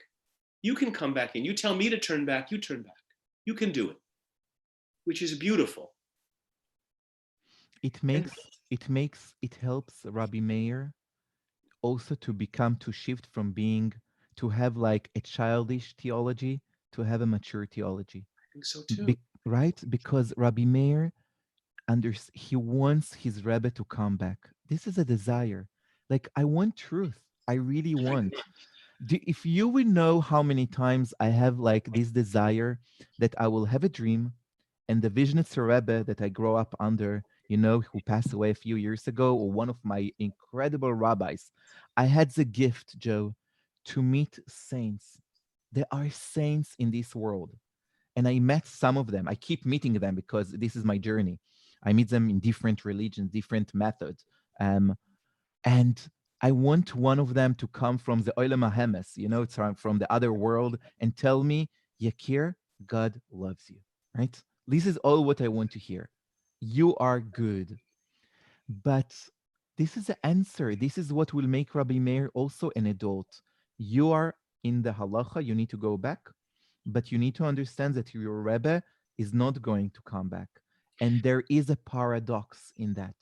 You can come back in. You tell me to turn back, you turn back. You can do it, which is beautiful. It helps Rabbi Meir also to shift from to have like a childish theology to have a mature theology. I think so too. Right? Because Rabbi Meir, he wants his Rebbe to come back. This is a desire. Like, I want truth. I really want. If you will know how many times I have like this desire that I will have a dream, and the Vizhnitzer Rebbe that I grew up under, who passed away a few years ago, or one of my incredible rabbis, I had the gift, Joe, to meet saints. There are saints in this world. And I met some of them. I keep meeting them because this is my journey. I meet them in different religions, different methods. And I want one of them to come from the Olam HaHemes, it's from the other world, and tell me, Yakir, God loves you, right? This is all what I want to hear. You are good. But this is the answer. This is what will make Rabbi Meir also an adult. You are in the halacha, you need to go back, but you need to understand that your Rebbe is not going to come back. And there is a paradox in that.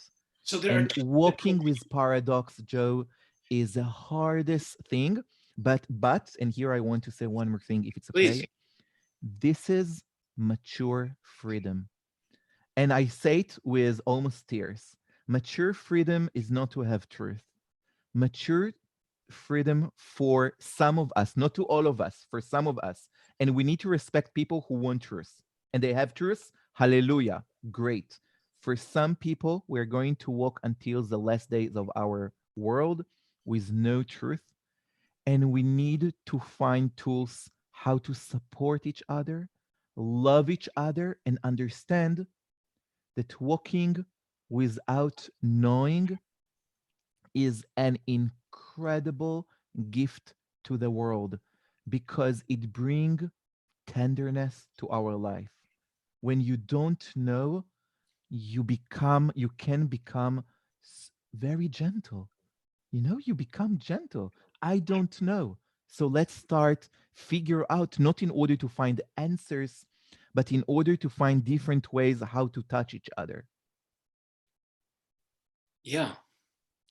So there are And two walking with paradox, Joe, is the hardest thing. But, and here I want to say one more thing, if it's okay. Please. This is mature freedom. And I say it with almost tears. Mature freedom is not to have truth. Mature freedom for some of us, not to all of us, for some of us. And we need to respect people who want truth. And they have truth, hallelujah, great. For some people, we're going to walk until the last days of our world with no truth. And we need to find tools how to support each other, love each other, and understand that walking without knowing is an incredible gift to the world because it brings tenderness to our life. When you don't know, you can become very gentle. You become gentle. I don't know. So let's start figure out, not in order to find answers, but in order to find different ways how to touch each other. Yeah.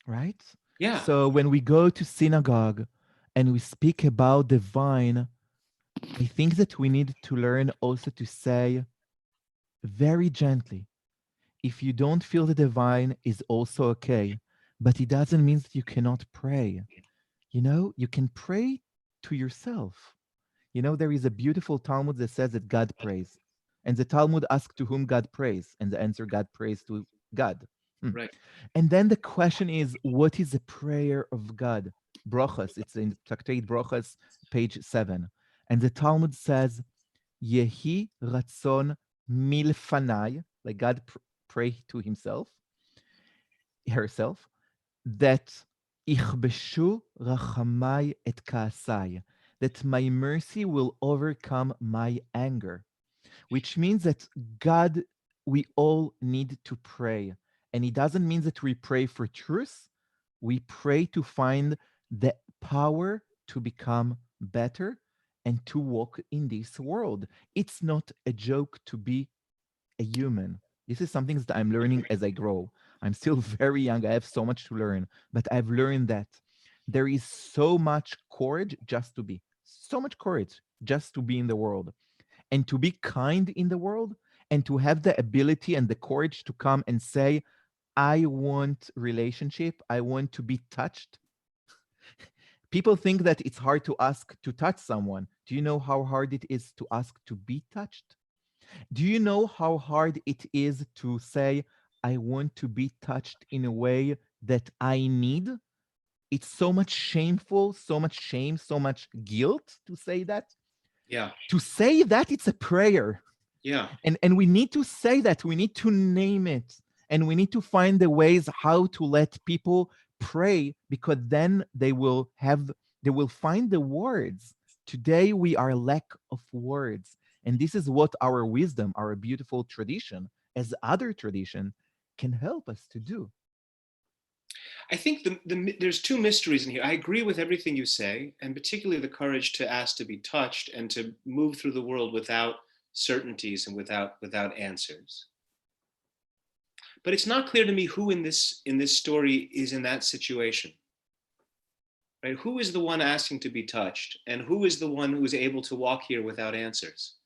Right? Yeah. So when we go to synagogue and we speak about the vine, I think that we need to learn also to say very gently, if you don't feel the divine is also okay, but it doesn't mean that you cannot pray. You can pray to yourself. There is a beautiful Talmud that says that God prays. And the Talmud asks to whom God prays, and the answer, God prays to God. Right. And then the question is, what is the prayer of God? Brochas, it's in Tractate Brochas, page 7. And the Talmud says, Yehi ratzon milfanai, like God pray to himself, herself, that ichbeshu rachamai et kaasai, that my mercy will overcome my anger, which means that God, we all need to pray. And it doesn't mean that we pray for truth. We pray to find the power to become better and to walk in this world. It's not a joke to be a human. This is something that I'm learning as I grow. I'm still very young. I have so much to learn, but I've learned that there is so much courage just to be, so much courage just to be in the world and to be kind in the world and to have the ability and the courage to come and say, I want relationship. I want to be touched. People think that it's hard to ask to touch someone. Do you know how hard it is to ask to be touched? Do you know how hard it is to say, I want to be touched in a way that I need? It's so much shameful, so much shame, so much guilt to say that. Yeah. To say that, it's a prayer. Yeah. And we need to say that. We need to name it. And we need to find the ways how to let people pray, because then they will find the words. Today we are lack of words. And this is what our wisdom, our beautiful tradition, as other tradition, can help us to do. I think there's two mysteries in here. I agree with everything you say, and particularly the courage to ask to be touched and to move through the world without certainties and without answers. But it's not clear to me who in this story is in that situation. Right? Who is the one asking to be touched, and who is the one who is able to walk here without answers?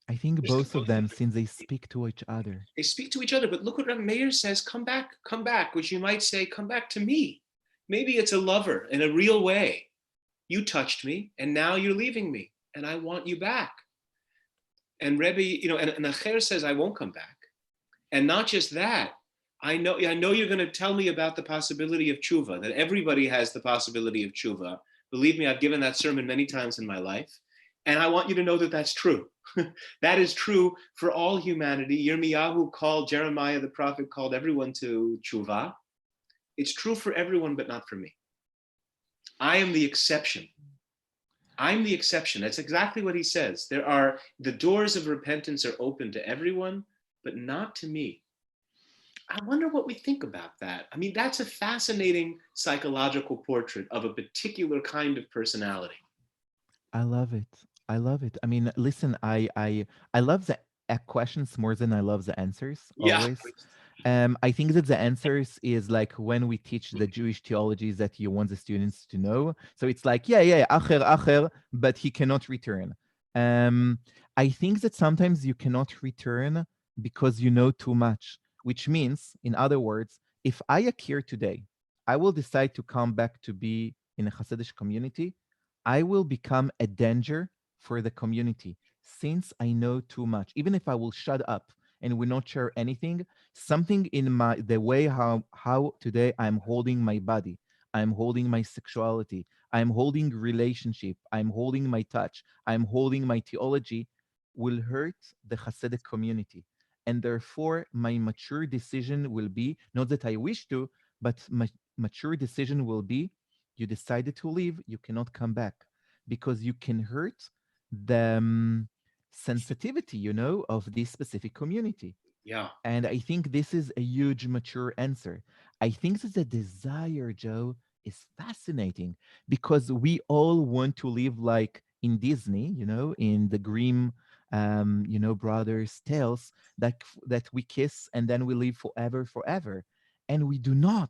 I think both of them, since they speak to each other. They speak to each other, but look what Rabbi Meir says, come back, which you might say, come back to me. Maybe it's a lover in a real way. You touched me, and now you're leaving me, and I want you back. And Rebbe, and Acher says, I won't come back. And not just that, I know you're going to tell me about the possibility of tshuva, that everybody has the possibility of tshuva. Believe me, I've given that sermon many times in my life. And I want you to know that that's true. That is true for all humanity. Yirmiyahu called, Jeremiah the prophet called everyone to tshuva. It's true for everyone, but not for me. I am the exception. I'm the exception. That's exactly what he says. The doors of repentance are open to everyone, but not to me. I wonder what we think about that. I mean, that's a fascinating psychological portrait of a particular kind of personality. I love it. I love it. I mean, listen, I love the questions more than I love the answers Yeah. always. I think that the answers is like when we teach the Jewish theologies that you want the students to know. So it's like, yeah, acher, but he cannot return. I think that sometimes you cannot return because you know too much, which means, in other words, if I appear today, I will decide to come back to be in a Hasidic community. I will become a danger for the community since I know too much. Even if I will shut up and will not share anything, something in the way how today I'm holding my body, I'm holding my sexuality, I'm holding relationship, I'm holding my touch, I'm holding my theology will hurt the Hasidic community. And therefore, my mature decision will be, not that I wish to, but my mature decision will be, you decided to leave, you cannot come back because you can hurt the sensitivity, of this specific community. Yeah. And I think this is a huge mature answer. I think that the desire, Joe, is fascinating because we all want to live like in Disney, in the Grimm, brothers' tales that we kiss and then we live forever. And we do not.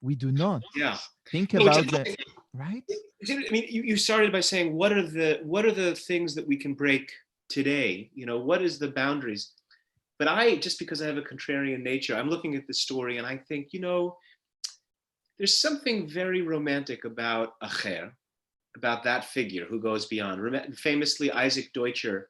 We do not. Yeah. Think No, about the right. I mean, you started by saying what are the things that we can break today? What is the boundaries? But just because I have a contrarian nature, I'm looking at the story and I think, there's something very romantic about Acher, about that figure who goes beyond. Famously, Isaac Deutscher,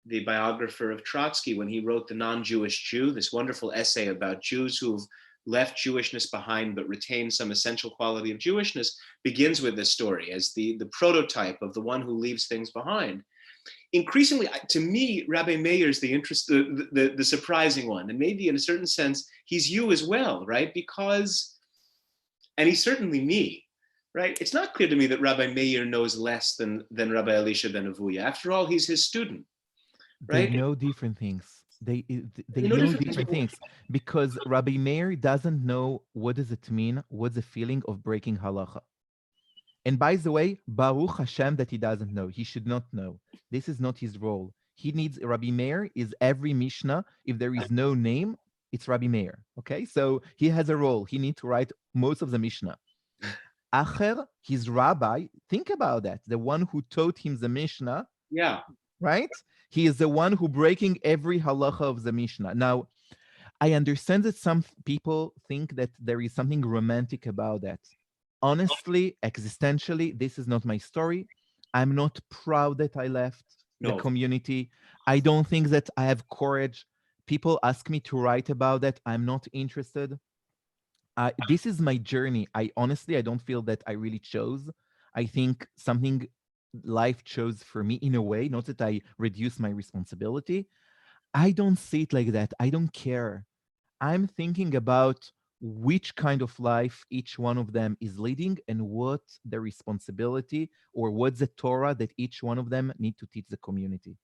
the biographer of Trotsky, when he wrote The Non-Jewish Jew, this wonderful essay about Jews who've left Jewishness behind but retain some essential quality of Jewishness, begins with this story as the prototype of the one who leaves things behind. Increasingly, to me, Rabbi Meir is the surprising one, and maybe in a certain sense, he's you as well, right? And he's certainly me, right? It's not clear to me that Rabbi Meir knows less than Rabbi Elisha ben Avuya. After all, he's his student, right? They know different things. They know know different different things because Rabbi Meir doesn't know what does it mean, what's the feeling of breaking halacha. And by the way, Baruch Hashem that he doesn't know. He should not know. This is not his role. He needs Rabbi Meir is every Mishnah. If there is no name, it's Rabbi Meir. Okay, so he has a role. He needs to write most of the Mishnah. Acher, his rabbi, think about that. The one who taught him the Mishnah. Yeah. Right? He is the one who breaking every halacha of the Mishnah. Now, I understand that some people think that there is something romantic about that. Honestly, existentially, this is not my story. I'm not proud that I left the community. I don't think that I have courage. People ask me to write about that. I'm not interested. This is my journey. I don't feel that I really chose. I think something life chose for me in a way, not that I reduce my responsibility. I don't see it like that. I don't care. I'm thinking about which kind of life each one of them is leading and what the responsibility or what's the Torah that each one of them need to teach the community.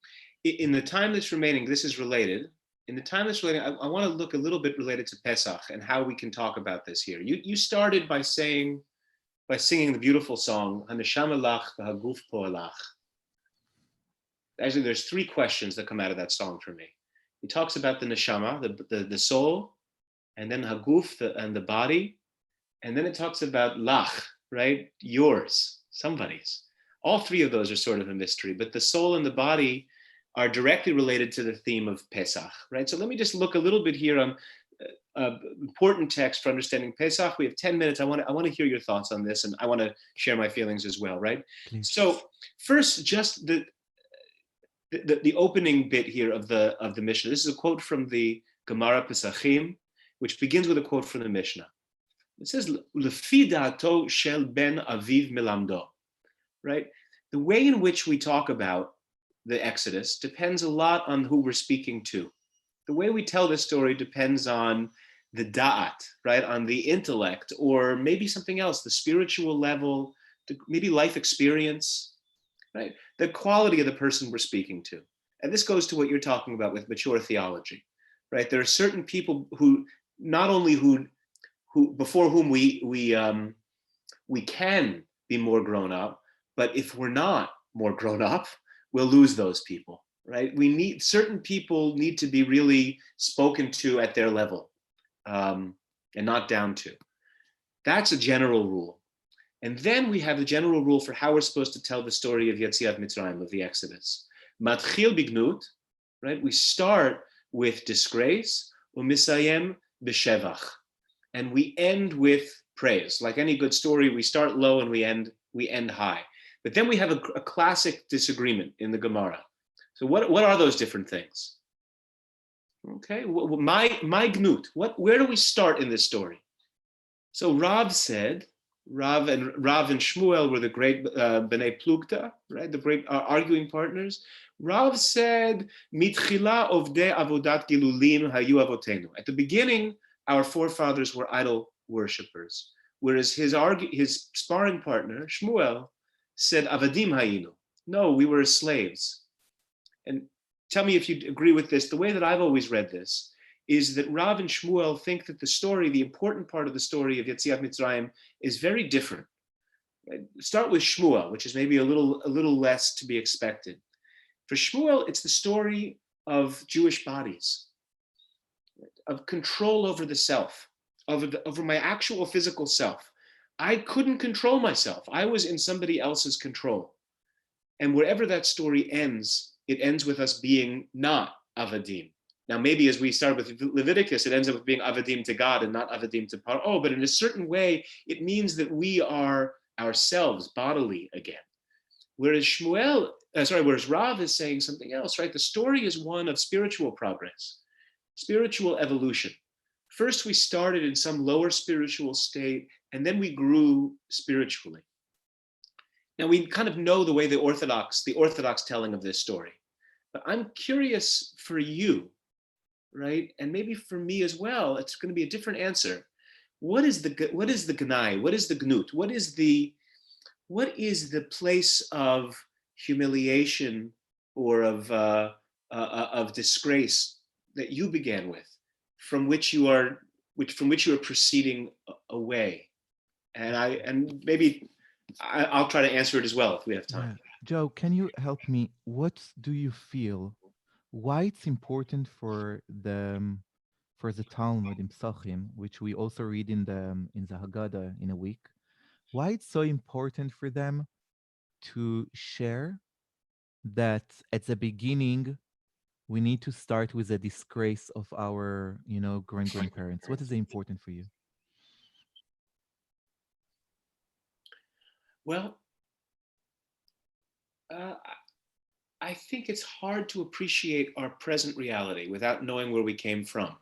In the time that's remaining, this is related. In the time that's related, I want to look a little bit related to Pesach and how we can talk about this here. You started by singing the beautiful song, Haneshama lach v'haguf po'alach. Actually, there's three questions that come out of that song for me. He talks about the neshama, the soul, and then haguf, and the body, and then it talks about lach, right? Yours, somebody's. All three of those are sort of a mystery, but the soul and the body are directly related to the theme of Pesach, right? So let me just look a little bit here on important text for understanding Pesach. We have 10 minutes. I want to hear your thoughts on this, and I want to share my feelings as well, right? Please. So first, just the opening bit here of the Mishnah. This is a quote from the Gemara Pesachim, which begins with a quote from the Mishnah. It says, "Lefi da'ato shel ben aviv milamdo," right? The way in which we talk about the Exodus depends a lot on who we're speaking to. The way we tell this story depends on the da'at, right? On the intellect, or maybe something else, the spiritual level, maybe life experience, right? The quality of the person we're speaking to. And this goes to what you're talking about with mature theology, right? There are certain people who, not only who before whom we can be more grown up, but if we're not more grown up, we'll lose those people, right? Certain people need to be really spoken to at their level, and not down to. That's a general rule. And then we have the general rule for how we're supposed to tell the story of Yetziat Mitzrayim, of the Exodus. Matchil bignut, right? We start with disgrace, umisayem b'shevach, and we end with praise. Like any good story, we start low and we end high. But then we have a classic disagreement in the Gemara. So what are those different things? Okay, my gnut. Where do we start in this story? So Rav said, Rav and Shmuel were the great Bnei Plugta, right? The great arguing partners. Rav said, "Mitchila ovdei avodat gilulim hayu avotenu." At the beginning, our forefathers were idol worshippers, whereas his sparring partner Shmuel said, "Avadim hayinu." No, we were slaves. And tell me if you agree with this. The way that I've always read this is that Rav and Shmuel think that the important part of the story of Yetziat Mitzrayim is very different. Start with Shmuel, which is maybe a little less to be expected. For Shmuel, it's the story of Jewish bodies, of control over the self, over my actual physical self. I couldn't control myself. I was in somebody else's control. And wherever that story ends, it ends with us being not avadim. Now, maybe as we start with Leviticus, it ends up with being avadim to God and not avadim to Paro, but in a certain way, it means that we are ourselves bodily again. Whereas Rav is saying something else, right? The story is one of spiritual progress, spiritual evolution. First, we started in some lower spiritual state, and then we grew spiritually. Now, we kind of know the way the Orthodox telling of this story, but I'm curious for you, right? And maybe for me as well, it's going to be a different answer. What is the gnai? What is the gnut? What is the place of humiliation or of disgrace that you began with, from which you are proceeding away? And maybe I'll try to answer it as well if we have time. Yeah. Joe, can you help me? What do you feel? Why it's important for the Talmud in Psachim, which we also read in the Haggadah in a week? Why it's so important for them to share that at the beginning we need to start with the disgrace of our, grandparents? What is important for you? Well, I think it's hard to appreciate our present reality without knowing where we came from,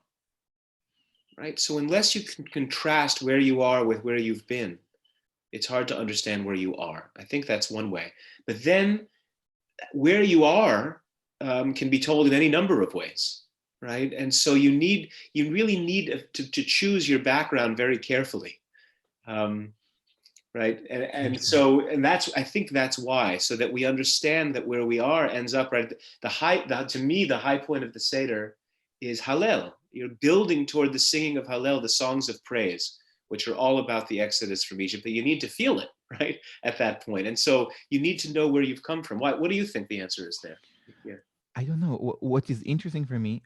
right? So unless you can contrast where you are with where you've been, it's hard to understand where you are. I think that's one way. But then where you are can be told in any number of ways, right? And so you really need to choose your background very carefully. Right. And I think that's why, so that we understand that where we are ends up, right. To me, the high point of the Seder is Hallel. You're building toward the singing of Hallel, the songs of praise, which are all about the Exodus from Egypt, but you need to feel it, right, at that point. And so you need to know where you've come from. What do you think the answer is there? Yeah. I don't know. What is interesting for me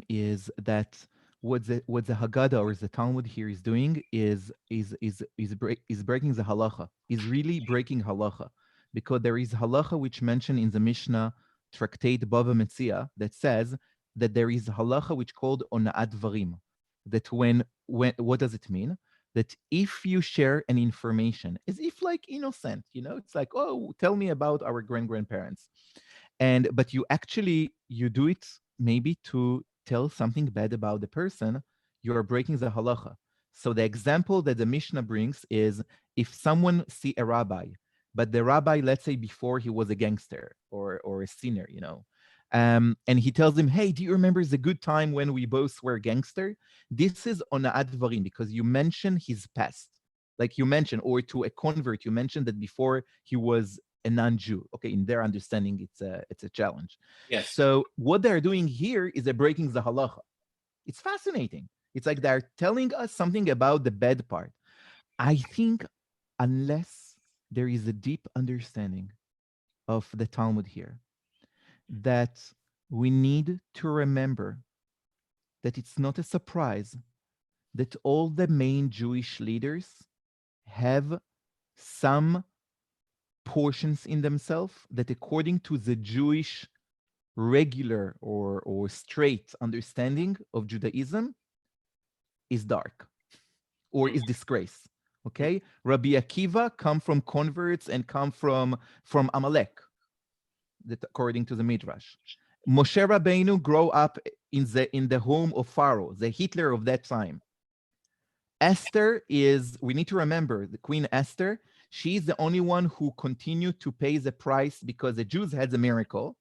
is that what the Haggadah or the Talmud here is doing is breaking the halacha. Is really breaking halacha, because there is halacha which mentioned in the Mishnah tractate Bava Metzia that says that there is halacha which called ona'at dvarim, that when what does it mean? That if you share an information, as if like innocent, it's like, oh, tell me about our grandparents, but you do it maybe to tell something bad about the person, you are breaking the halacha. So the example that the Mishnah brings is if someone see a rabbi, but the rabbi, let's say before he was a gangster or a sinner, and he tells him, hey, do you remember the good time when we both were gangster? This is on advarim because you mention his past. Like you mentioned, or to a convert, you mentioned that before he was a non-Jew. Okay, in their understanding, it's a challenge. Yes. So what they're doing here is they're breaking the halacha. It's fascinating. It's like they're telling us something about the bad part. I think unless there is a deep understanding of the Talmud here, that we need to remember that it's not a surprise that all the main Jewish leaders have some portions in themselves that according to the Jewish regular or straight understanding of Judaism is dark or is disgrace. Okay, Rabbi Akiva come from converts and come from Amalek, that according to the Midrash. Moshe Rabbeinu grow up in the home of Pharaoh, the Hitler of that time. Esther is, we need to remember, the Queen Esther, she's the only one who continued to pay the price because the Jews had the miracle,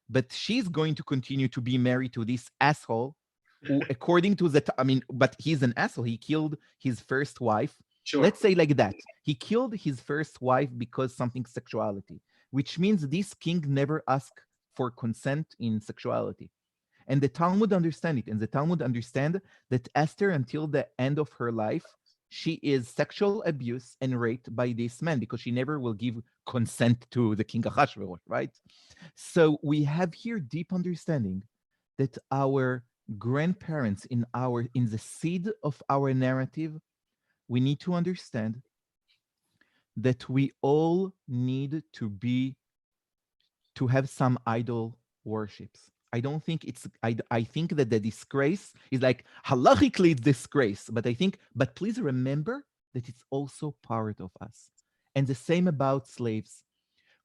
but she's going to continue to be married to this asshole who, according to but he's an asshole. He killed his first wife. Sure. Let's say like that. He killed his first wife because something sexuality, which means this king never asked for consent in sexuality. And the Talmud understand it. And the Talmud understand that Esther, until the end of her life, she is sexual abuse and raped by this man because she never will give consent to the king Ahasuerus, right? So we have here deep understanding that our grandparents in the seed of our narrative, we need to understand that we all need to have some idol worships. I don't think I think that the disgrace is like halachically disgrace, but please remember that it's also part of us. And the same about slaves.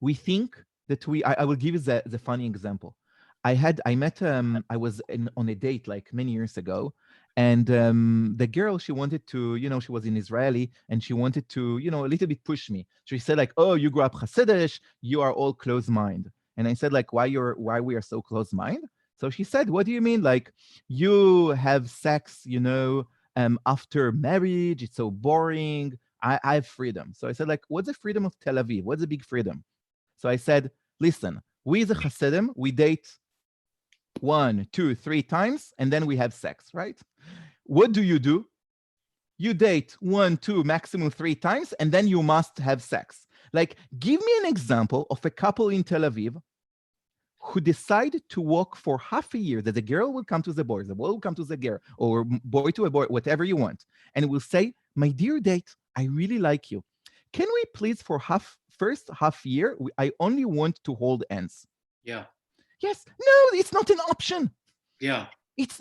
We think that I will give you the funny example. I was on a date like many years ago, and the girl, she wanted to, she was in Israeli, and she wanted to, a little bit push me. She said like, oh, you grew up Hasidish, you are all closed-minded. And I said like, why we are so close-minded? So she said, what do you mean? Like, you have sex, after marriage, it's so boring. I have freedom. So I said like, what's the freedom of Tel Aviv? What's the big freedom? So I said, listen, we as a Hasidim, we date 1, 2, 3 times, and then we have sex, right? What do? You date 1, 2, maximum 3 times, and then you must have sex. Like, give me an example of a couple in Tel Aviv who decide to walk for half a year, that the girl will come to the boy will come to the girl, or boy to a boy, whatever you want, and will say, my dear date, I really like you. Can we please for first half year, I only want to hold hands. Yeah. Yes. No, it's not an option. Yeah.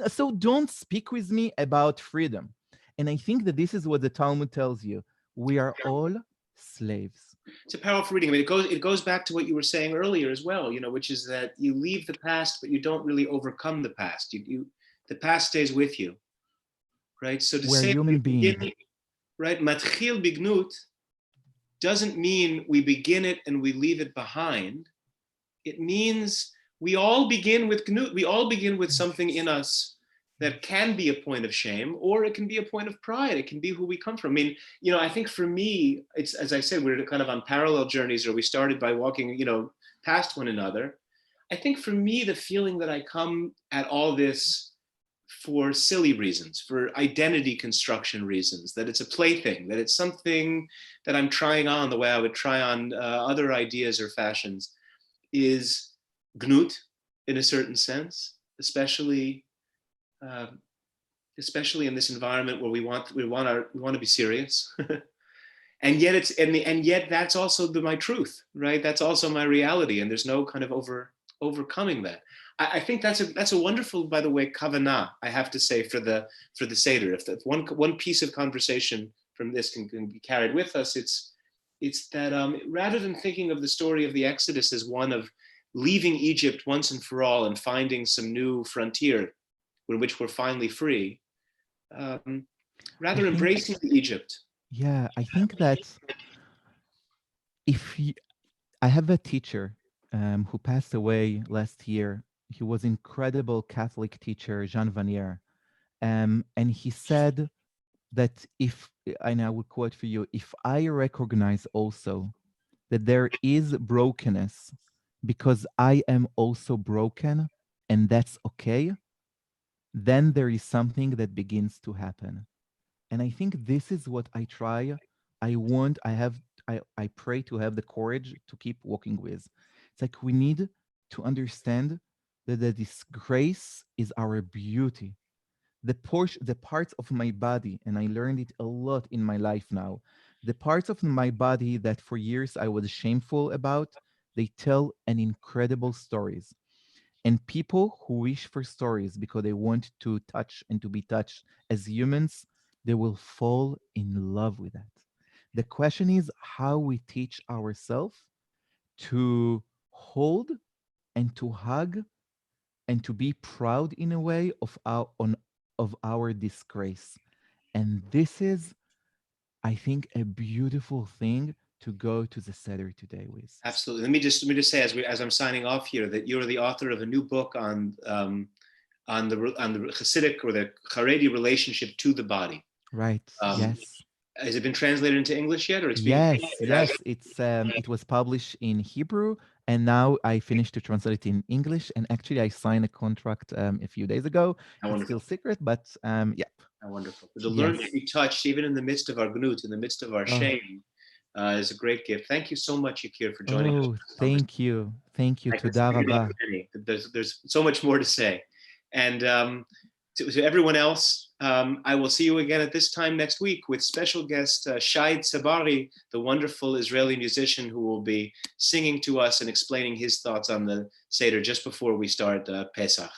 So don't speak with me about freedom. And I think that this is what the Talmud tells you. We are all slaves. It's a powerful reading. I mean, it goes back to what you were saying earlier as well, which is that you leave the past, but you don't really overcome the past. The past stays with you, right? So to We're say human beings, right? Matchil bignut doesn't mean we begin it and we leave it behind. It means we all begin with gnut. We all begin with something in us that can be a point of shame, or it can be a point of pride. It can be who we come from. I mean, I think for me, it's, as I said, we're kind of on parallel journeys, or we started by walking, past one another. I think for me, the feeling that I come at all this for silly reasons, for identity construction reasons, that it's a plaything, that it's something that I'm trying on the way I would try on other ideas or fashions, is gnut in a certain sense, especially in this environment where we want to be serious, and yet yet that's also my truth, right? That's also my reality, and there's no kind of overcoming that. I think that's a wonderful, by the way, kavanah, I have to say, for the Seder. If that one piece of conversation from this can be carried with us, it's that rather than thinking of the story of the Exodus as one of leaving Egypt once and for all and finding some new frontier in which we're finally free, rather embracing Egypt. Yeah, I think that if I have a teacher who passed away last year. He was incredible Catholic teacher, Jean Vanier. And he said that if, and I will quote for you, if I recognize also that there is brokenness because I am also broken and that's okay, then there is something that begins to happen. And I think this is what I try. I pray to have the courage to keep walking with. It's like we need to understand that the disgrace is our beauty. The parts of my body, and I learned it a lot in my life now, the parts of my body that for years I was shameful about, they tell an incredible stories. And people who wish for stories because they want to touch and to be touched as humans, they will fall in love with that. The question is how we teach ourselves to hold and to hug and to be proud in a way of our disgrace. And this is, I think, a beautiful thing to go to the Seder today with. Absolutely. Let me just say, as I'm signing off here, that you're the author of a new book on the Hasidic or the Haredi relationship to the body. Right. Yes. Has it been translated into English yet, or it's yes, it was published in Hebrew, and now I finished to translate it in English. And actually, I signed a contract a few days ago. It's still secret, but yeah. How wonderful! But to learn to be touched, even in the midst of our gnut, in the midst of our shame, is a great gift. Thank you so much, Yakir, for joining us. Thank you. Toda rabba. There's so much more to say, and to everyone else, I will see you again at this time next week with special guest Shai Tzabari, the wonderful Israeli musician who will be singing to us and explaining his thoughts on the Seder just before we start Pesach.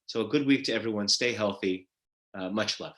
So a good week to everyone. Stay healthy. Much love.